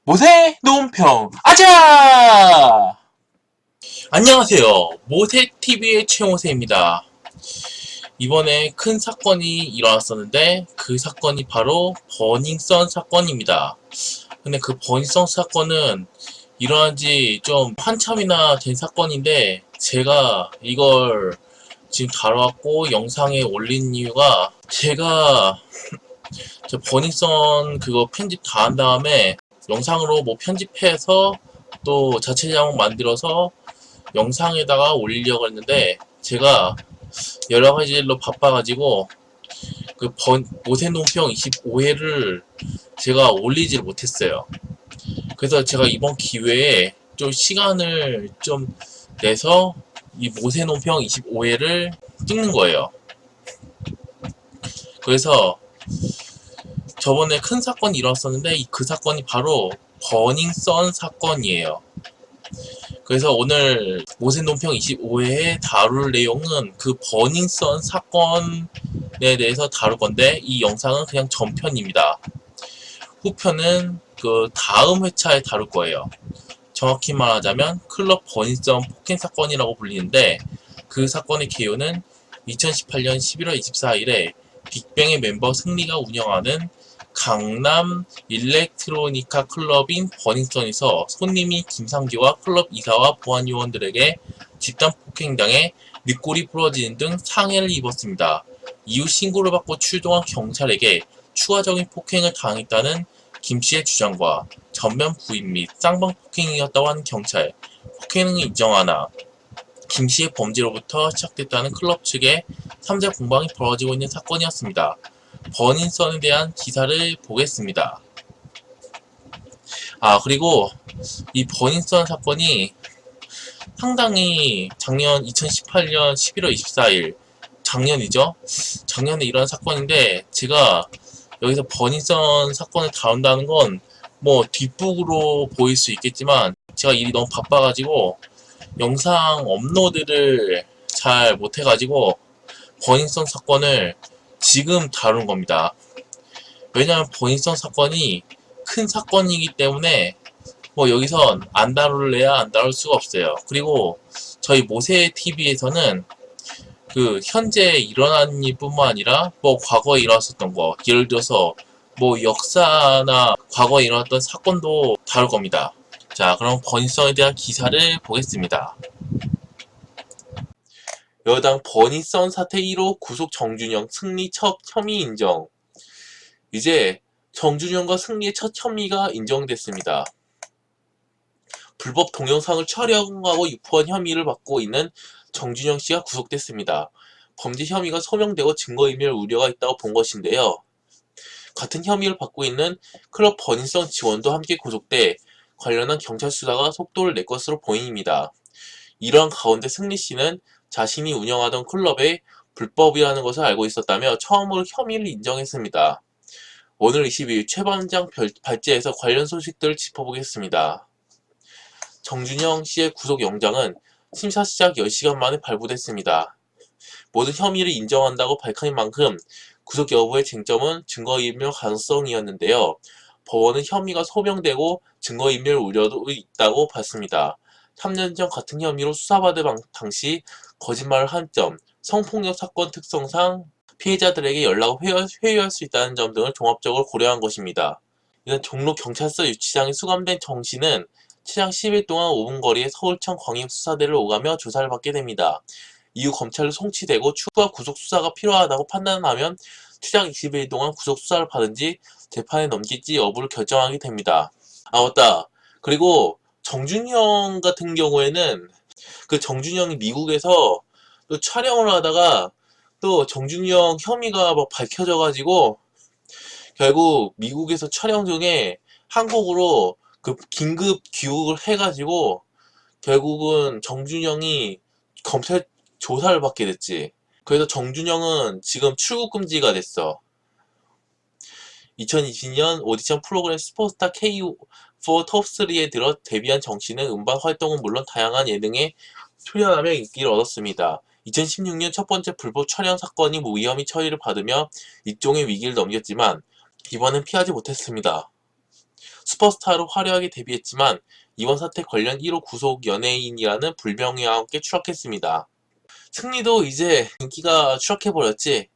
모세 논평 아자! 안녕하세요. 모세TV의 최모세입니다. 이번에 큰 사건이 일어났었는데 그 사건이 바로 버닝썬 사건입니다. 근데 그 버닝썬 사건은 일어난 지 좀 한참이나 된 사건인데 제가 이걸 지금 다뤄왔고 영상에 올린 이유가 제가 저 버닝썬 그거 편집 다 한 다음에 영상으로 뭐 편집해서 또 자체 자막 만들어서 영상에다가 올리려고 했는데 제가 여러 가지 일로 바빠가지고 그 모세 논평 25회를 제가 올리지를 못했어요. 그래서 제가 이번 기회에 좀 시간을 좀 내서 이 모세 논평 25회를 찍는 거예요. 그래서 저번에 큰 사건이 일어났었는데 그 사건이 바로 버닝썬 사건이에요. 그래서 오늘 모세 논평 25회에 다룰 내용은 그 버닝썬 사건에 대해서 다룰 건데 이 영상은 그냥 전편입니다. 후편은 그 다음 회차에 다룰 거예요. 정확히 말하자면 클럽 버닝썬 폭행 사건이라고 불리는데 그 사건의 개요는 2018년 11월 24일에 빅뱅의 멤버 승리가 운영하는 강남 일렉트로니카 클럽인 버닝썬에서 손님이 김상기와 클럽 이사와 보안 요원들에게 집단 폭행당해 늑골이 부러지는 등 상해를 입었습니다. 이후 신고를 받고 출동한 경찰에게 추가적인 폭행을 당했다는 김씨의 주장과 전면 부인 및 쌍방 폭행이었다고 하는 경찰, 폭행을 인정하나 김씨의 범죄로부터 시작됐다는 클럽 측의 3자 공방이 벌어지고 있는 사건이었습니다. 버닝썬에 대한 기사를 보겠습니다. 그리고 이 버닝썬 사건이 상당히 작년 2018년 11월 24일 작년이죠. 작년에 일어난 사건인데 제가 여기서 버닝썬 사건을 다룬다는 건 뭐 뒷북으로 보일 수 있겠지만 제가 일이 너무 바빠가지고 영상 업로드를 잘 못해가지고 버닝썬 사건을 지금 다룬 겁니다. 왜냐하면 버닝썬 사건이 큰 사건이기 때문에 뭐 여기선 안 다룰래야 안 다룰 수가 없어요. 그리고 저희 모세TV에서는 그 현재 일어난 일뿐만 아니라 뭐 과거에 일어났었던 거, 예를 들어서 뭐 역사나 과거에 일어났던 사건도 다룰 겁니다. 자, 그럼 버닝썬에 대한 기사를 보겠습니다. 여당 버닝썬 사태 1호 구속 정준영 승리 첫 혐의 인정. 이제 정준영과 승리의 첫 혐의가 인정됐습니다. 불법 동영상을 촬영하고 유포한 혐의를 받고 있는 정준영 씨가 구속됐습니다. 범죄 혐의가 소명되고 증거인멸 우려가 있다고 본 것인데요. 같은 혐의를 받고 있는 클럽 버닝썬 직원도 함께 구속돼 관련한 경찰 수사가 속도를 낼 것으로 보입니다. 이러한 가운데 승리 씨는 자신이 운영하던 클럽에 불법이라는 것을 알고 있었다며 처음으로 혐의를 인정했습니다. 오늘 22일 최반장 발제에서 관련 소식들을 짚어보겠습니다. 정준영 씨의 구속 영장은 심사 시작 10시간 만에 발부됐습니다. 모든 혐의를 인정한다고 밝힌 만큼 구속 여부의 쟁점은 증거인멸 가능성이었는데요. 법원은 혐의가 소명되고 증거인멸 우려도 있다고 봤습니다. 3년 전 같은 혐의로 수사받을 당시 거짓말을 한 점, 성폭력 사건 특성상 피해자들에게 연락을 회유할 수 있다는 점 등을 종합적으로 고려한 것입니다. 이런 종로 경찰서 유치장에 수감된 정 씨는 최장 10일 동안 5분 거리에 서울청 광역수사대를 오가며 조사를 받게 됩니다. 이후 검찰로 송치되고 추가 구속 수사가 필요하다고 판단하면 최장 20일 동안 구속 수사를 받은지 재판에 넘길지 여부를 결정하게 됩니다. 맞다. 그리고 정준영 같은 경우에는 그 정준영이 미국에서 또 촬영을 하다가 또 정준영 혐의가 막 밝혀져가지고 결국 미국에서 촬영 중에 한국으로 그 긴급 귀국을 해가지고 결국은 정준영이 검찰 조사를 받게 됐지. 그래서 정준영은 지금 출국 금지가 됐어. 2020년 오디션 프로그램 슈퍼스타 K4 톱3에 들어 데뷔한 정 씨는 음반 활동은 물론 다양한 예능에 출연하며 인기를 얻었습니다. 2016년 첫 번째 불법 촬영 사건이 무혐의 처리를 받으며 일종의 위기를 넘겼지만 이번엔 피하지 못했습니다. 슈퍼스타로 화려하게 데뷔했지만 이번 사태 관련 1호 구속 연예인이라는 불명예와 함께 추락했습니다. 승리도 이제 인기가 추락해버렸지.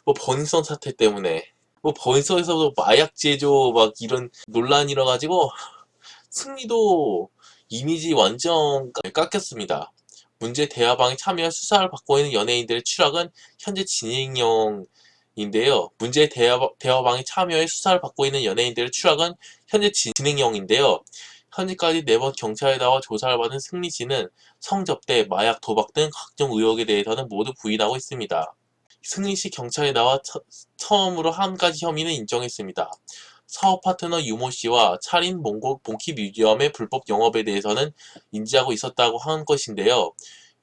뭐 버닝썬 사태 때문에 뭐 버닝썬에서도 마약 제조 막 이런 논란이 일어가지고 승리도 이미지 완전 깎였습니다. 문제 대화방에 참여해 수사를 받고 있는 연예인들의 추락은 현재 진행형인데요. 문제 대화방에 참여해 수사를 받고 있는 연예인들의 추락은 현재 진행형인데요. 현재까지 4번 경찰에 나와 조사를 받은 승리 씨는 성접대, 마약, 도박 등 각종 의혹에 대해서는 모두 부인하고 있습니다. 승리 씨 경찰에 나와 처음으로 한 가지 혐의는 인정했습니다. 사업 파트너 유모 씨와 차린 몽키 뮤지엄의 불법 영업에 대해서는 인지하고 있었다고 한 것인데요.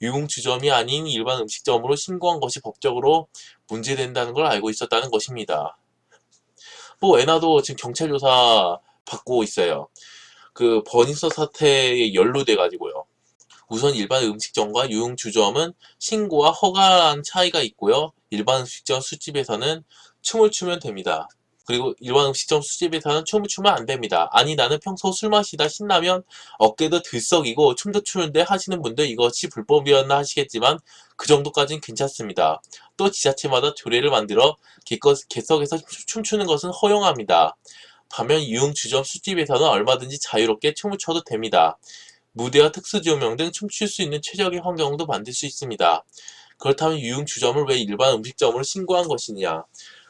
유흥주점이 아닌 일반 음식점으로 신고한 것이 법적으로 문제된다는 걸 알고 있었다는 것입니다. 뭐 애나도 지금 경찰 조사 받고 있어요. 그 버닝썬 사태에 연루돼가지고요. 우선 일반 음식점과 유흥주점은 신고와 허가한 차이가 있고요. 일반 음식점 술집에서는 춤을 추면 됩니다. 그리고 일반 음식점 술집에서는 춤을 추면 안 됩니다. 아니 나는 평소 술 마시다 신나면 어깨도 들썩이고 춤도 추는데 하시는 분들 이것이 불법이었나 하시겠지만 그 정도까지는 괜찮습니다. 또 지자체마다 조례를 만들어 객석에서 춤추는 것은 허용합니다. 반면 유흥주점 술집에서는 얼마든지 자유롭게 춤을 춰도 됩니다. 무대와 특수조명 등 춤출 수 있는 최적의 환경도 만들 수 있습니다. 그렇다면 유흥주점을 왜 일반 음식점으로 신고한 것이냐?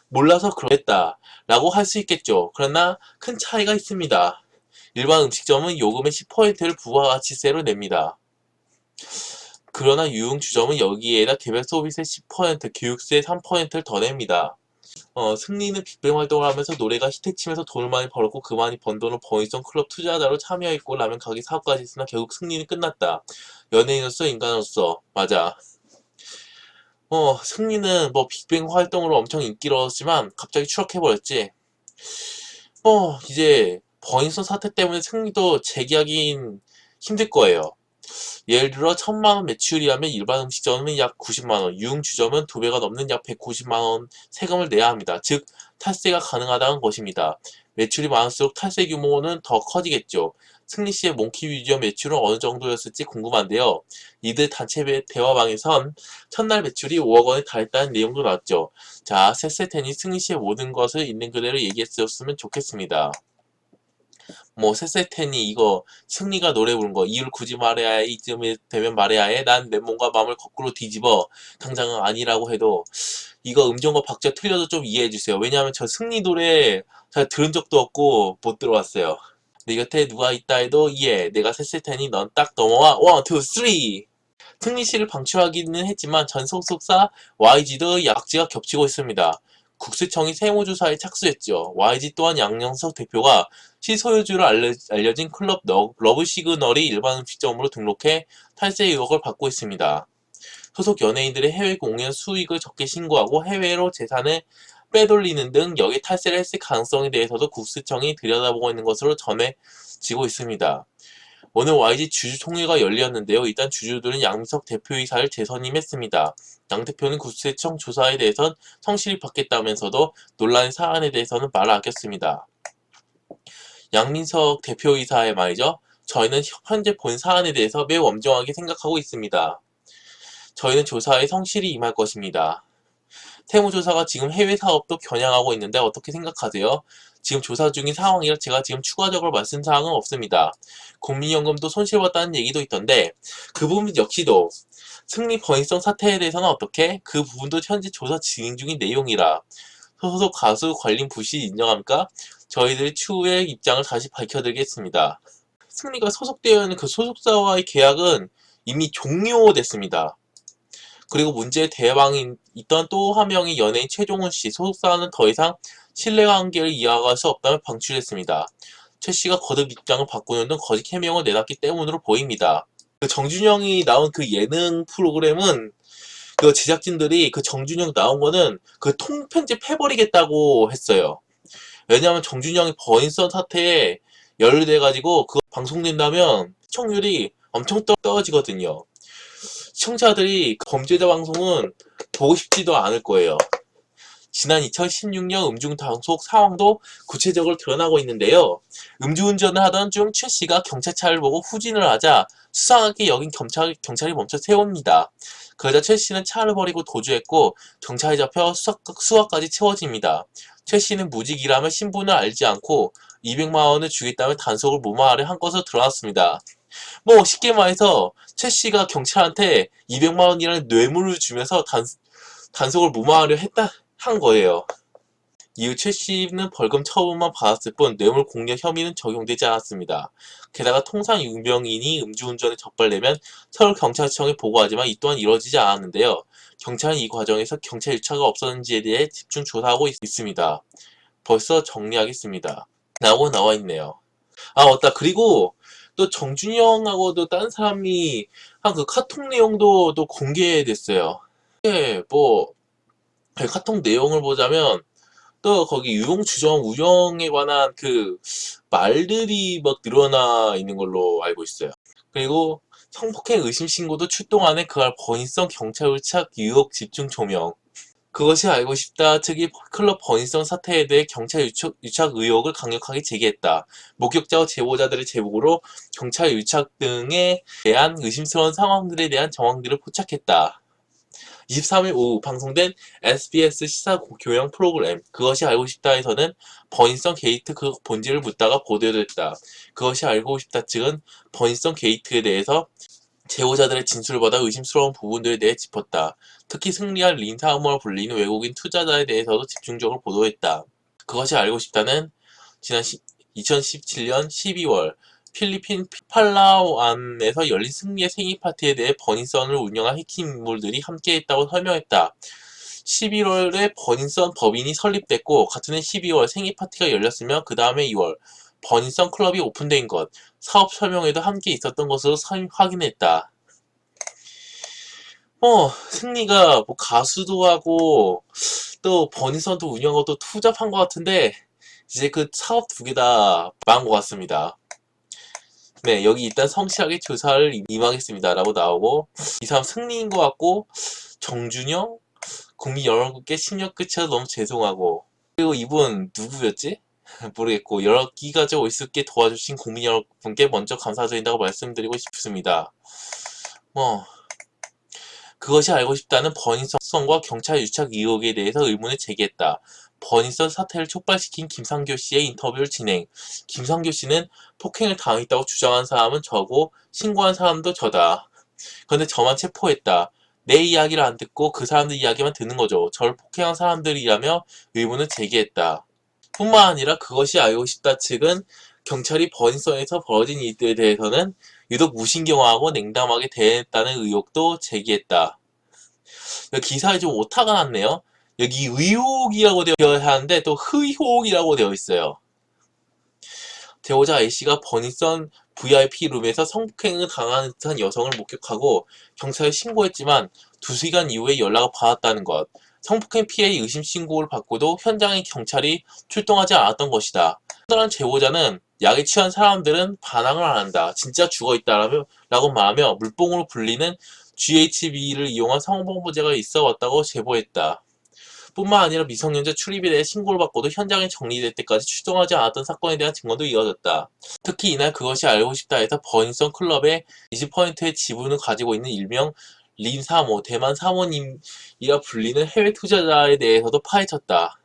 몰라서 그랬다 라고 할 수 있겠죠. 그러나 큰 차이가 있습니다. 일반 음식점은 요금의 10%를 부가가치세로 냅니다. 그러나 유흥주점은 여기에다 개별 서비스의 10%, 교육세 3%를 더 냅니다. 승리는 빅뱅 활동을 하면서 노래가 히트치면서 돈을 많이 벌었고 그 많이 번 돈을 버닝썬 클럽 투자자로 참여했고 라면 가게 사업까지 했으나 결국 승리는 끝났다. 연예인으로서 인간으로서 맞아. 승리는 뭐 빅뱅 활동으로 엄청 인기를 얻었지만 갑자기 추락해버렸지. 이제 버닝썬 사태 때문에 승리도 재기하긴 힘들 거예요. 예를 들어 1000만원 매출이라면 일반 음식점은 약 90만원, 유흥주점은 2배가 넘는 약 190만원 세금을 내야 합니다. 즉 탈세가 가능하다는 것입니다. 매출이 많을수록 탈세 규모는 더 커지겠죠. 승리씨의 몽키 뮤지엄 매출은 어느 정도였을지 궁금한데요. 이들 단체 대화방에선 첫날 매출이 5억원에 달했다는 내용도 나왔죠. 자, 세세텐이 승리씨의 모든 것을 있는 그대로 얘기했었으면 좋겠습니다. 뭐 세세텐이 이거 승리가 노래 부른 거 이유를 굳이 말해야 해 이쯤에 되면 말해야 해 난 내 몸과 마음을 거꾸로 뒤집어 당장은 아니라고 해도 이거 음정과 박자 틀려도 좀 이해해주세요. 왜냐하면 저 승리 노래 잘 들은 적도 없고 못 들어왔어요. 내 곁에 누가 있다 해도 이해 내가 세세텐이 넌 딱 넘어와 1, 2, 3 승리씨를 방출하기는 했지만 전 소속사 YG도 약지가 겹치고 있습니다. 국세청이 세무조사에 착수했죠. YG 또한 양영석 대표가 시소유주로 알려진 클럽 러브시그널이 일반 음식점으로 등록해 탈세 의혹을 받고 있습니다. 소속 연예인들의 해외 공연 수익을 적게 신고하고 해외로 재산을 빼돌리는 등 여기 탈세를 했을 가능성에 대해서도 국세청이 들여다보고 있는 것으로 전해지고 있습니다. 오늘 YG 주주총회가 열렸는데요. 일단 주주들은 양민석 대표이사를 재선임했습니다. 양 대표는 국세청 조사에 대해선 성실히 받겠다면서도 논란의 사안에 대해서는 말을 아꼈습니다. 양민석 대표이사의 말이죠. 저희는 현재 본 사안에 대해서 매우 엄정하게 생각하고 있습니다. 저희는 조사에 성실히 임할 것입니다. 세무조사가 지금 해외 사업도 겨냥하고 있는데 어떻게 생각하세요? 지금 조사 중인 상황이라 제가 지금 추가적으로 말씀사항은 없습니다. 국민연금도 손실봤다는 얘기도 있던데 그 부분 역시도 승리 버닝썬 사태에 대해서는 어떻게? 그 부분도 현재 조사 진행 중인 내용이라 소속 가수 관린 부실 인정합니까? 저희들이 추후에 입장을 다시 밝혀드리겠습니다. 승리가 소속되어 있는 그 소속사와의 계약은 이미 종료됐습니다. 그리고 문제의 대방에 있던 또 한 명의 연예인 최종훈 씨 소속사와는 더 이상 신뢰관계를 이어갈 수 없다며 방출했습니다. 최 씨가 거듭 입장을 바꾸는 등 거짓 해명을 내놨기 때문으로 보입니다. 그 정준영이 나온 그 예능 프로그램은 그 제작진들이 그 정준영 나온 거는 그 통편집해버리겠다고 했어요. 왜냐하면 정준영이 버닝썬 사태에 연루돼가지고 그거 방송된다면 시청률이 엄청 떨어지거든요. 시청자들이 범죄자 방송은 보고 싶지도 않을 거예요. 지난 2016년 음주단속 상황도 구체적으로 드러나고 있는데요. 음주운전을 하던 중 최 씨가 경찰차를 보고 후진을 하자 수상하게 여긴 경찰이 멈춰 세웁니다. 그러자 최 씨는 차를 버리고 도주했고 경찰에 잡혀 수사까지 채워집니다. 최 씨는 무직이라며 신분을 알지 않고 200만 원을 주겠다며 단속을 무마하려 한 것으로 드러났습니다. 뭐 쉽게 말해서 최 씨가 경찰한테 200만 원이라는 뇌물을 주면서 단속을 무마하려 한 거예요. 이후 최 씨는 벌금 처분만 받았을 뿐 뇌물 공여 혐의는 적용되지 않았습니다. 게다가 통상 유명인이 음주운전에 적발되면 서울경찰청에 보고하지만 이 또한 이루어지지 않았는데요. 경찰은 이 과정에서 경찰 유착가 없었는지에 대해 집중 조사하고 있습니다. 벌써 정리하겠습니다. 라고 나와있네요. 아 맞다. 그리고 또 정준영하고도 다른 사람이 한 그 카톡 내용도 또 공개됐어요. 예, 뭐 카톡 내용을 보자면 또 거기 유용주정 운영에 관한 그 말들이 막 늘어나 있는 걸로 알고 있어요. 그리고 성폭행 의심 신고도 출동하는 그할 버닝썬 경찰 유착 의혹 집중 조명. 그것이 알고 싶다 측이 클럽 버닝썬 사태에 대해 경찰 유착 의혹을 강력하게 제기했다. 목격자와 제보자들의 제보로 경찰 유착 등에 대한 의심스러운 상황들에 대한 정황들을 포착했다. 23일 오후 방송된 SBS 시사 교양 프로그램 그것이 알고 싶다에서는 버닝썬 게이트 그 본질을 묻다가 보도됐다. 그것이 알고 싶다 측은 버닝썬 게이트에 대해서 제보자들의 진술을 받아 의심스러운 부분들에 대해 짚었다. 특히 승리한 린 사무라 불리는 외국인 투자자에 대해서도 집중적으로 보도했다. 그것이 알고 싶다는 지난 2017년 12월 필리핀 팔라완에서 열린 승리의 생일 파티에 대해 버닝썬을 운영한 해킹 인물들이 함께했다고 설명했다. 11월에 버닝썬 법인이 설립됐고 같은 해 12월 생일 파티가 열렸으며 그 다음에 2월 버닝썬 클럽이 오픈된 것, 사업 설명회도 함께 있었던 것으로 확인했다. 승리가 뭐 가수도 하고 또 버닝썬도 운영하고 또 투잡한 것 같은데 이제 그 사업 두 개 다 망한 것 같습니다. 네, 여기 일단 성실하게 조사를 임하겠습니다. 라고 나오고 이 사람 승리인 것 같고 정준영? 국민 여러분께 심려 끝이라 너무 죄송하고 그리고 이분 누구였지? 모르겠고 여러 끼가 좀 있을게 도와주신 국민 여러분께 먼저 감사드린다고 말씀드리고 싶습니다. 그것이 알고 싶다는 버닝썬과 경찰 유착 의혹에 대해서 의문을 제기했다. 버닝썬 사태를 촉발시킨 김상교 씨의 인터뷰를 진행. 김상교 씨는 폭행을 당했다고 주장한 사람은 저고 신고한 사람도 저다. 그런데 저만 체포했다. 내 이야기를 안 듣고 그 사람들 이야기만 듣는 거죠. 저를 폭행한 사람들이라며 의문을 제기했다. 뿐만 아니라 그것이 알고 싶다 측은 경찰이 버닝썬에서 벌어진 일들에 대해서는 유독 무신경하고 냉담하게 대했다는 의혹도 제기했다. 기사에 좀 오타가 났네요. 여기 의혹이라고 되어 하는데 또 의혹이라고 되어 있어요. 제보자 A씨가 버닝썬 VIP 룸에서 성폭행을 당하는 듯한 여성을 목격하고 경찰에 신고했지만 2시간 이후에 연락을 받았다는 것. 성폭행 피해의 의심 신고를 받고도 현장에 경찰이 출동하지 않았던 것이다. 다른 제보자는 약에 취한 사람들은 반항을 안 한다. 진짜 죽어있다라고 말하며 물뽕으로 불리는 GHB를 이용한 성범죄가 있어 왔다고 제보했다. 뿐만 아니라 미성년자 출입에 대해 신고를 받고도 현장에 정리될 때까지 출동하지 않았던 사건에 대한 증거도 이어졌다. 특히 이날 그것이 알고 싶다 해서 버닝썬 클럽의 20%의 지분을 가지고 있는 일명 린 사모, 대만 사모님이라 불리는 해외 투자자에 대해서도 파헤쳤다.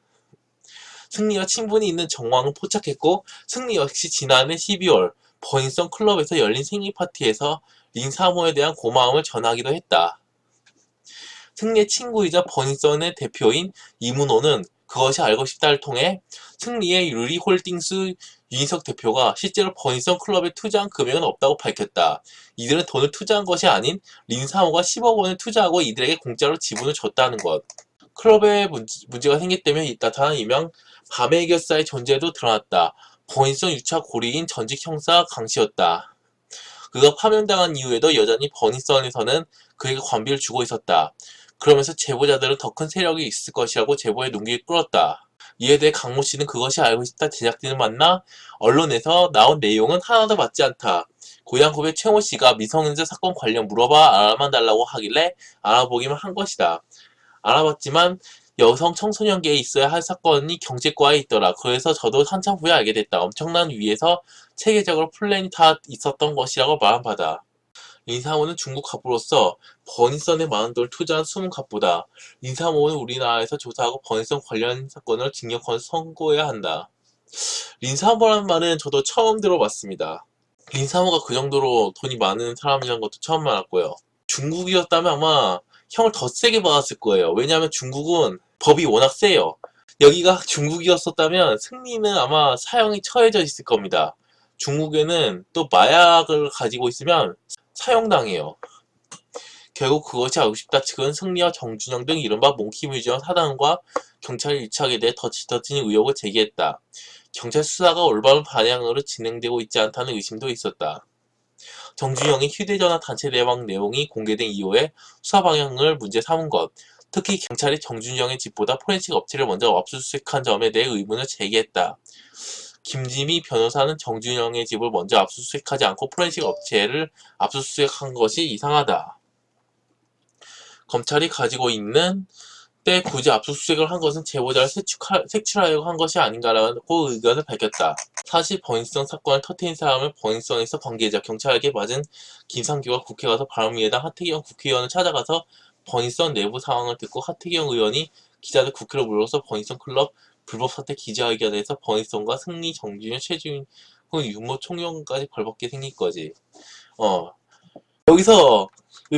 승리와 친분이 있는 정황을 포착했고 승리 역시 지난해 12월 버닝썬 클럽에서 열린 생일 파티에서 린 사모에 대한 고마움을 전하기도 했다. 승리의 친구이자 버닝썬의 대표인 이문호는 그것이 알고 싶다를 통해 승리의 유리홀딩스 윤희석 대표가 실제로 버닝썬 클럽에 투자한 금액은 없다고 밝혔다. 이들은 돈을 투자한 것이 아닌 린 사모가 10억 원을 투자하고 이들에게 공짜로 지분을 줬다는 것. 클럽에 문제가 생겼다며 나타난 일명 밤의 결사의 존재도 드러났다. 버닝썬 유착 고리인 전직 형사 강씨였다. 그가 파면당한 이후에도 여전히 버닝썬에서는 그에게 관비를 주고 있었다. 그러면서 제보자들은 더 큰 세력이 있을 것이라고 제보에 눈길을 끌었다. 이에 대해 강모 씨는 그것이 알고 싶다 제작진을 만나 언론에서 나온 내용은 하나도 맞지 않다. 고향 후배 최모 씨가 미성년자 사건 관련 물어봐 알아만 달라고 하길래 알아보기만 한 것이다. 알아봤지만 여성 청소년계에 있어야 할 사건이 경제과에 있더라. 그래서 저도 한참 후에 알게 됐다. 엄청난 위에서 체계적으로 플랜이 다 있었던 것이라고 말한 바다. 린사모는 중국 갑부로서 버니썬에 많은 돈을 투자한 숨은 갑부다. 린사모는 우리나라에서 조사하고 버니썬 관련 사건을 징역권 선고해야 한다. 린사모라는 말은 저도 처음 들어봤습니다. 린사모가 그 정도로 돈이 많은 사람이라는 것도 처음 알았고요. 중국이었다면 아마 형을 더 세게 받았을 거예요. 왜냐하면 중국은 법이 워낙 세요. 여기가 중국이었었다면 승리는 아마 사형이 처해져 있을 겁니다. 중국에는 또 마약을 가지고 있으면 사형당해요. 결국 그것이 알고 싶다 측은 승리와 정준영 등 이른바 몽키뮤지엄 사단과 경찰의 유착에 대해 더 짙어진 의혹을 제기했다. 경찰 수사가 올바른 방향으로 진행되고 있지 않다는 의심도 있었다. 정준영이 휴대전화 단체 대박 내용이 공개된 이후에 수사 방향을 문제 삼은 것, 특히 경찰이 정준영의 집보다 포렌식 업체를 먼저 압수수색한 점에 대해 의문을 제기했다. 김지미 변호사는 정준영의 집을 먼저 압수수색하지 않고 포렌식 업체를 압수수색한 것이 이상하다. 검찰이 가지고 있는 때 굳이 압수수색을 한 것은 제보자를 색출하려고 한 것이 아닌가라고 의견을 밝혔다. 사실 버닝썬 사건을 터뜨린 사람은 버닝썬에서 관계자 경찰에게 맞은 김상규가 국회 가서 바른미래당 하태경 국회의원을 찾아가서 버닝썬 내부 상황을 듣고 하태경 의원이 기자들 국회로 불러서 버닝썬 클럽 불법 사태 기자회견에서 버닝썬과 승리, 정준영, 최준훈 윤모 총영까지 벌받게 생긴 거지. 여기서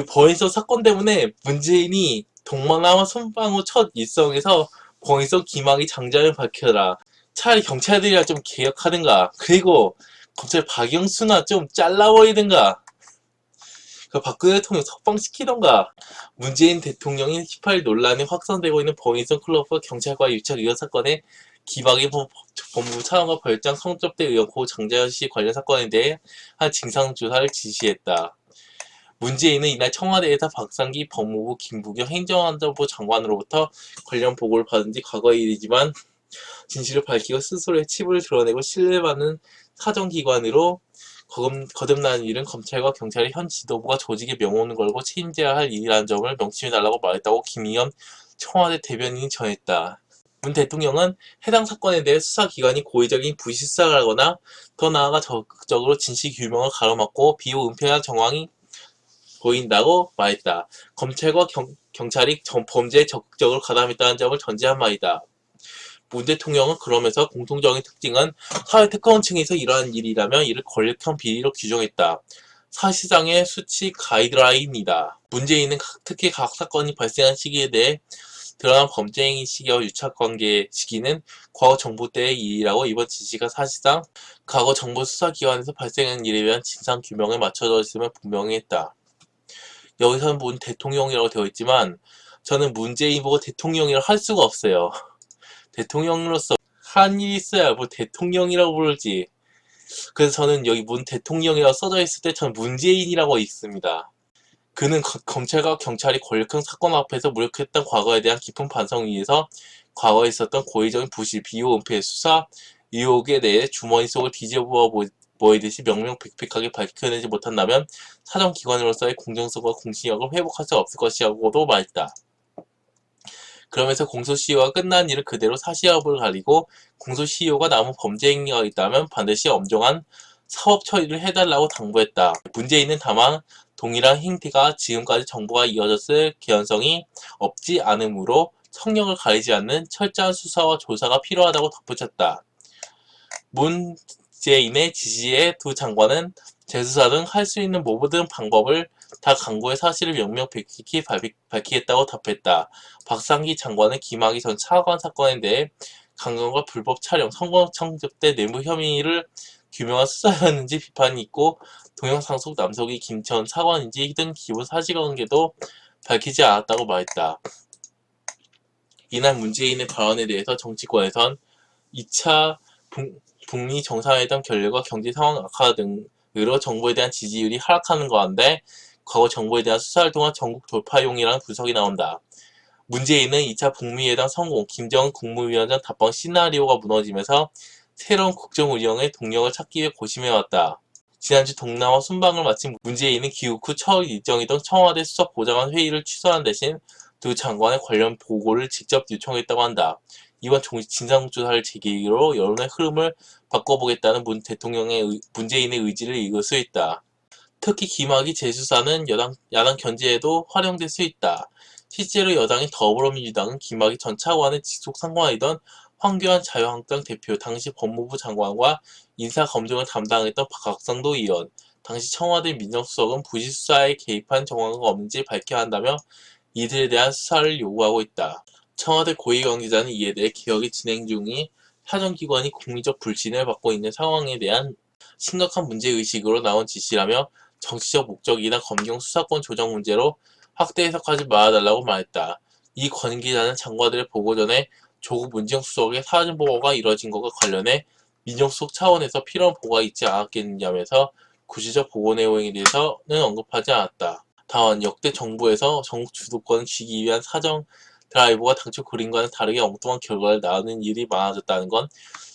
버닝썬 사건 때문에 문재인이 동만아와 손방우 첫 일성에서 버닝썬 기망이 장장을 밝혀라. 차라리 경찰들이랑 좀 개혁하든가. 그리고 검찰 박영수나 좀 잘라버리든가. 그 박근혜 대통령 석방시키던가. 문재인 대통령이 18일 논란이 확산되고 있는 버닝썬 클럽과 경찰과의 유착 의혹 사건에 김학의 법무부 차관과 별장 성접대 의원 고 장자연 씨 관련 사건에 대해 한 진상조사를 지시했다. 문재인은 이날 청와대에서 박상기 법무부 김부겸 행정안전부 장관으로부터 관련 보고를 받은 지 과거의 일이지만 진실을 밝히고 스스로의 치부를 드러내고 신뢰받는 사정기관으로 거듭나는 일은 검찰과 경찰의 현 지도부가 조직에 명운을 걸고 책임져야 할 일이라는 점을 명심해달라고 말했다고 김의겸 청와대 대변인이 전했다. 문 대통령은 해당 사건에 대해 수사기관이 고의적인 부실수사를 하거나 더 나아가 적극적으로 진실규명을 가로막고 비호응표한 정황이 보인다고 말했다. 검찰과 경찰이 범죄에 적극적으로 가담했다는 점을 전제한 말이다. 문 대통령은 그러면서 공통적인 특징은 사회특권층에서 이러한 일이라면 이를 권력형 비리로 규정했다. 사실상의 수치 가이드라인이다. 문재인은 특히 각 사건이 발생한 시기에 대해 드러난 범죄 행위 시기와 유착관계 시기는 과거 정부 때의 일이라고 이번 지시가 사실상 과거 정부 수사기관에서 발생한 일에 대한 진상규명에 맞춰져 있음을 분명히 했다. 여기서는 문 대통령이라고 되어 있지만 저는 문재인 보고 대통령이라고 할 수가 없어요. 대통령으로서 한 일이 있어야 뭐 대통령이라고 부르지. 그래서 저는 여기 문 대통령이라고 써져 있을 때 저는 문재인이라고 있습니다. 그는 검찰과 경찰이 권력형 사건 앞에서 무력했던 과거에 대한 깊은 반성을 위해서 과거에 있었던 고의적인 부실, 비호, 은폐, 수사 의혹에 대해 주머니 속을 뒤집어 보이듯이 명명백백하게 밝혀내지 못한다면 사정기관으로서의 공정성과 공신력을 회복할 수 없을 것이라고도 말했다. 그러면서 공소시효가 끝난 일은 그대로 사시업을 가리고 공소시효가 남은 범죄 행위가 있다면 반드시 엄정한 사법 처리를 해달라고 당부했다. 문재인은 다만 동일한 행태가 지금까지 정부가 이어졌을 개연성이 없지 않으므로 성역을 가리지 않는 철저한 수사와 조사가 필요하다고 덧붙였다. 문재인의 지시에 두 장관은 재수사 등 할 수 있는 모든 방법을 다 강구해 사실을 명명백백히 밝히겠다고 답했다. 박상기 장관은 김학의 전 차관 사건에 대해 강간과 불법 촬영, 선거청접대 내부 혐의를 규명한 수사였는지 비판이 있고 동영상 속 남성이 김 전 차관인지 등 기본 사실관계도 밝히지 않았다고 말했다. 이날 문재인의 발언에 대해서 정치권에선 2차 북미 정상회담 결렬과 경제 상황 악화 등으로 정부에 대한 지지율이 하락하는 가운데 과거 정부에 대한 수사를 통한 전국 돌파용이라는 분석이 나온다. 문재인은 2차 북미 회담 성공, 김정은 국무위원장 답방 시나리오가 무너지면서 새로운 국정 운영의 동력을 찾기 위해 고심해왔다. 지난주 동남아 순방을 마친 문재인은 귀국 후 첫 일정이던 청와대 수석 보좌관 회의를 취소한 대신 두 장관의 관련 보고를 직접 요청했다고 한다. 이번 진상조사를 계기로 여론의 흐름을 바꿔보겠다는 문재인의 의지를 읽을 수 있다. 특히 김학의 재수사는 야당 견제에도 활용될 수 있다. 실제로 여당인 더불어민주당은 김학의 전 차관의 직속 상관이던 황교안 자유한국당 대표, 당시 법무부 장관과 인사검증을 담당했던 박학상도 의원, 당시 청와대 민정수석은 부실 수사에 개입한 정황은 없는지 밝혀야 한다며 이들에 대한 수사를 요구하고 있다. 청와대 고위 관계자는 이에 대해 개혁이 진행 중이 사정기관이 국민적 불신을 받고 있는 상황에 대한 심각한 문제의식으로 나온 지시라며 정치적 목적이나 검경 수사권 조정 문제로 확대 해석하지 말아달라고 말했다. 이 관계자는 장관들의 보고 전에 조국 민정수석의 사전 보고가 이뤄진 것과 관련해 민정수석 차원에서 필요한 보고가 있지 않았겠느냐면서 구체적 보고 내용에 대해서는 언급하지 않았다. 다만 역대 정부에서 전국 주도권을 쥐기 위한 사정 드라이브가 당초 그림과는 다르게 엉뚱한 결과를 낳는 일이 많아졌다는 건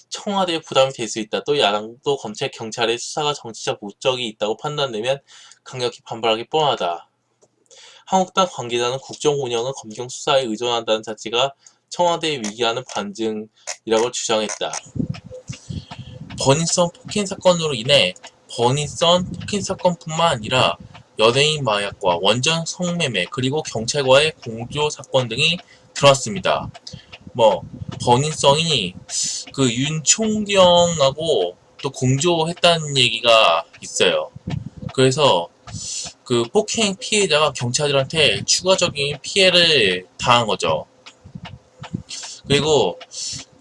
청와대에 부담이 될 수 있다. 또 야당도 검찰, 경찰의 수사가 정치적 목적이 있다고 판단되면 강력히 반발하기 뻔하다. 한국당 관계자는 국정 운영은 검경 수사에 의존한다는 자체가 청와대에 위기하는 반증이라고 주장했다. 버닝썬 폭행 사건으로 인해 버닝썬 폭행 사건뿐만 아니라 연예인 마약과 원전 성매매 그리고 경찰과의 공조 사건 등이 드러났습니다. 버닝썬이 그 윤 총경하고 또 공조했다는 얘기가 있어요. 그래서 그 폭행 피해자가 경찰들한테 추가적인 피해를 당한 거죠. 그리고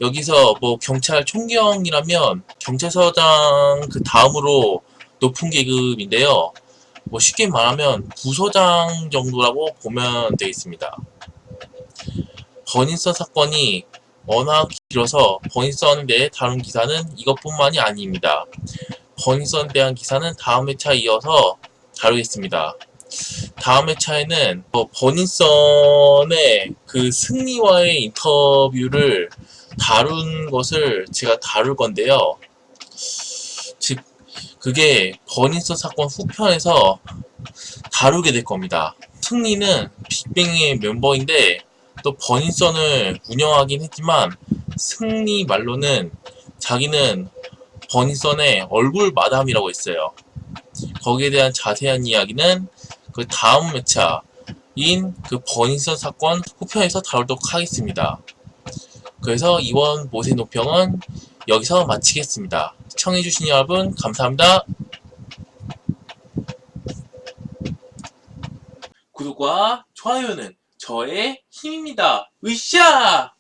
여기서 경찰 총경이라면 경찰서장 그 다음으로 높은 계급인데요. 쉽게 말하면 부서장 정도라고 보면 되겠습니다. 버닝썬 사건이 워낙 길어서 버닝썬에 대해 다룬 기사는 이것뿐만이 아닙니다. 버닝썬에 대한 기사는 다음 회차 이어서 다루겠습니다. 다음 회차에는 버닝썬의 그 승리와의 인터뷰를 다룬 것을 제가 다룰 건데요. 즉 그게 버닝썬 사건 후편에서 다루게 될 겁니다. 승리는 빅뱅의 멤버인데 또 버닝썬을 운영하긴 했지만 승리 말로는 자기는 버닝썬의 얼굴 마담이라고 했어요. 거기에 대한 자세한 이야기는 그 다음 회차인 그 버닝썬 사건 후편에서 다루도록 하겠습니다. 그래서 이번 모세 노평은 여기서 마치겠습니다. 시청해주신 여러분 감사합니다. 구독과 좋아요는 저의 힘입니다. 으쌰!